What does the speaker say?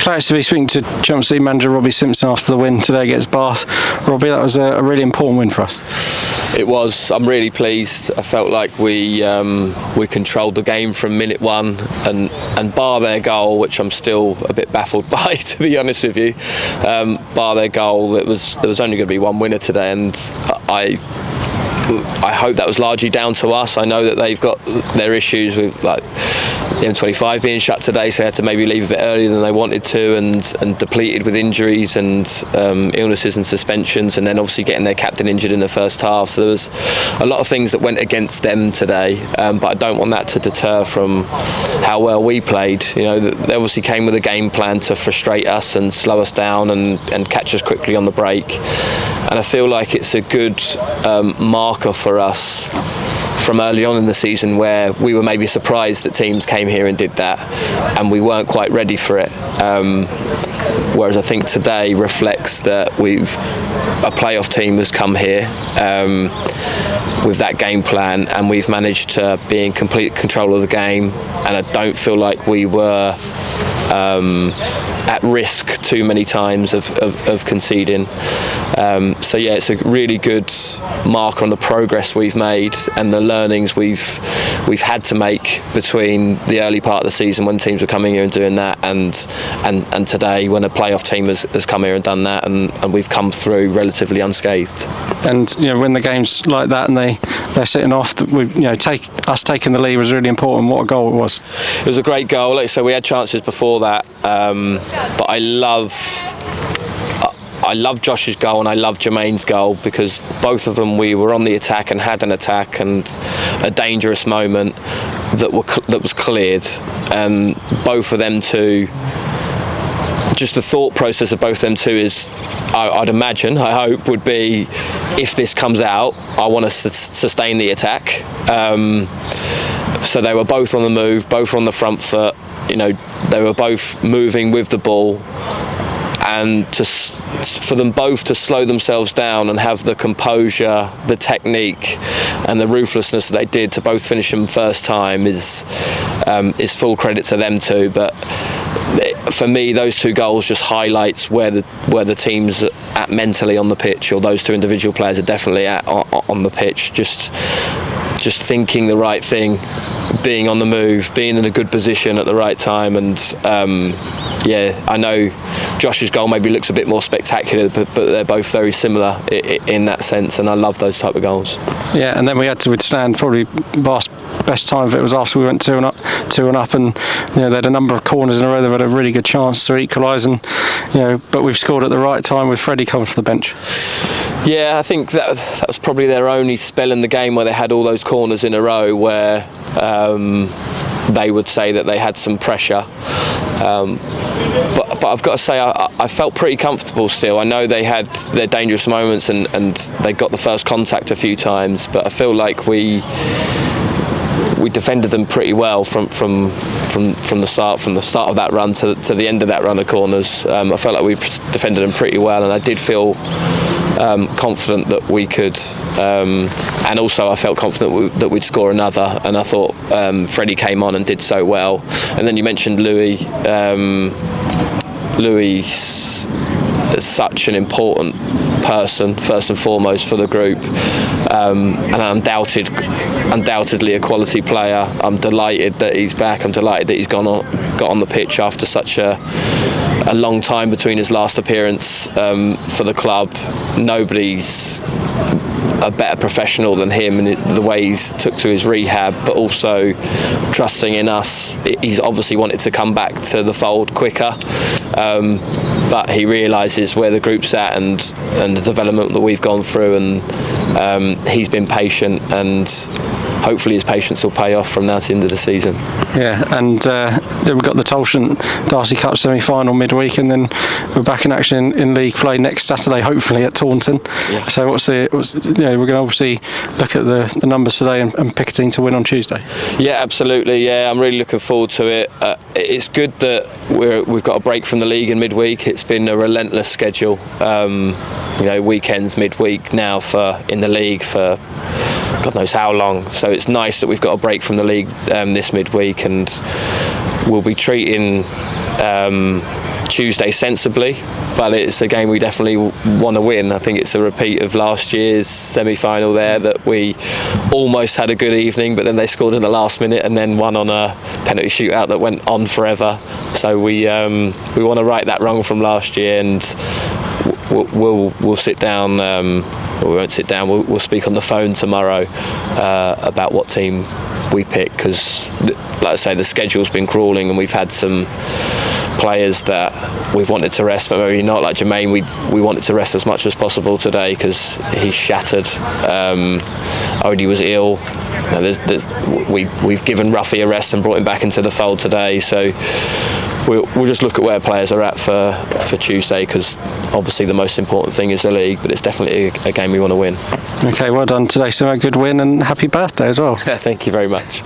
ClaretsTV speaking to Champions League manager Robbie Simpson after the win today against Bath. Robbie, that was a really important win for us. It was. I'm really pleased. I felt like we controlled the game from minute one, and bar their goal, which I'm still a bit baffled by, to be honest with you. Bar their goal, there was only going to be one winner today, and I hope that was largely down to us. I know that they've got their issues with like the M25 being shut today, so they had to maybe leave a bit earlier than they wanted to, and depleted with injuries and illnesses and suspensions, and then obviously getting their captain injured in the first half. So there was a lot of things that went against them today, but I don't want that to deter from how well we played. You know, they obviously came with a game plan to frustrate us and slow us down and catch us quickly on the break. And I feel like it's a good marker for us from early on in the season, where we were maybe surprised that teams came here and did that, and we weren't quite ready for it. Whereas I think today reflects that a playoff team has come here with that game plan, and we've managed to be in complete control of the game, and I don't feel like we were at risk too many times of conceding. So yeah, it's a really good marker on the progress we've made and the learnings we've had to make between the early part of the season when teams were coming here and doing that, and today when a playoff team has come here and done that, and we've come through relatively unscathed. And you know, when the game's like that and they're sitting off, us taking the lead was really important. What a goal it was! It was a great goal. Like I said, we had chances before that, but I love Josh's goal and I love Jermaine's goal, because both of them, we were on the attack and had an attack and a dangerous moment that was cleared. Both of them two, just the thought process of both of them two is, I'd imagine, I hope, would be, if this comes out, I want to sustain the attack. So they were both on the move, both on the front foot. You know, they were both moving with the ball, and for them both to slow themselves down and have the composure, the technique and the ruthlessness that they did to both finish them first time is full credit to them too. But for me, those two goals just highlights where the team's at mentally on the pitch, or those two individual players are definitely at on the pitch, just thinking the right thing, being on the move, being in a good position at the right time. And yeah, I know Josh's goal maybe looks a bit more spectacular, but they're both very similar in that sense, and I love those type of goals. Yeah, and then we had to withstand probably Bath's best time of it was after we went 2-1 up, and you know, they had a number of corners in a row. They've had a really good chance to equalise, and you know, but we've scored at the right time with Freddie coming to the bench. Yeah, I think that was probably their only spell in the game where they had all those corners in a row where they would say that they had some pressure. But I've got to say, I felt pretty comfortable still. I know they had their dangerous moments and they got the first contact a few times, but I feel like we defended them pretty well from the start of that run to the end of that run of corners. I felt like we defended them pretty well, and I did feel confident that we could, and also I felt confident that we'd score another, and I thought Freddie came on and did so well. And then you mentioned Louis. Louis is such an important person, first and foremost, for the group, and undoubtedly a quality player. I'm delighted that he's back. I'm delighted that he's got on the pitch after such a long time between his last appearance for the club. Nobody's a better professional than him, and the way he's took to his rehab, but also trusting in us. He's obviously wanted to come back to the fold quicker, but he realises where the group's at and the development that we've gone through, and he's been patient, and hopefully his patience will pay off from now to the end of the season. Yeah, and we've got the Tolshant Darcy Cup semi-final midweek, and then we're back in action in league play next Saturday, hopefully at Taunton. Yeah. So we're going to obviously look at the numbers today and pick a team to win on Tuesday. Yeah, absolutely. Yeah, I'm really looking forward to it. It's good that we've got a break from the league in midweek. It's been a relentless schedule. Weekends midweek now in the league for God knows how long. So it's nice that we've got a break from the league this midweek, and we'll be treating Tuesday sensibly, but it's a game we definitely want to win. I think it's a repeat of last year's semi-final there, that we almost had a good evening, but then they scored in the last minute and then won on a penalty shootout that went on forever. So we want to right that wrong from last year, and we'll sit down. We won't sit down. We'll speak on the phone tomorrow about what team we pick, because, like I say, the schedule's been crawling, and we've had some players that we've wanted to rest, but maybe not. Like Jermaine, we wanted to rest as much as possible today because he's shattered. Odie was ill. We've given Ruffy a rest and brought him back into the fold today. So we'll just look at where players are at for Tuesday, because obviously the most important thing is the league, but it's definitely a game we want to win. Okay, well done today, Simo. Good win, and happy birthday as well. Thank you very much.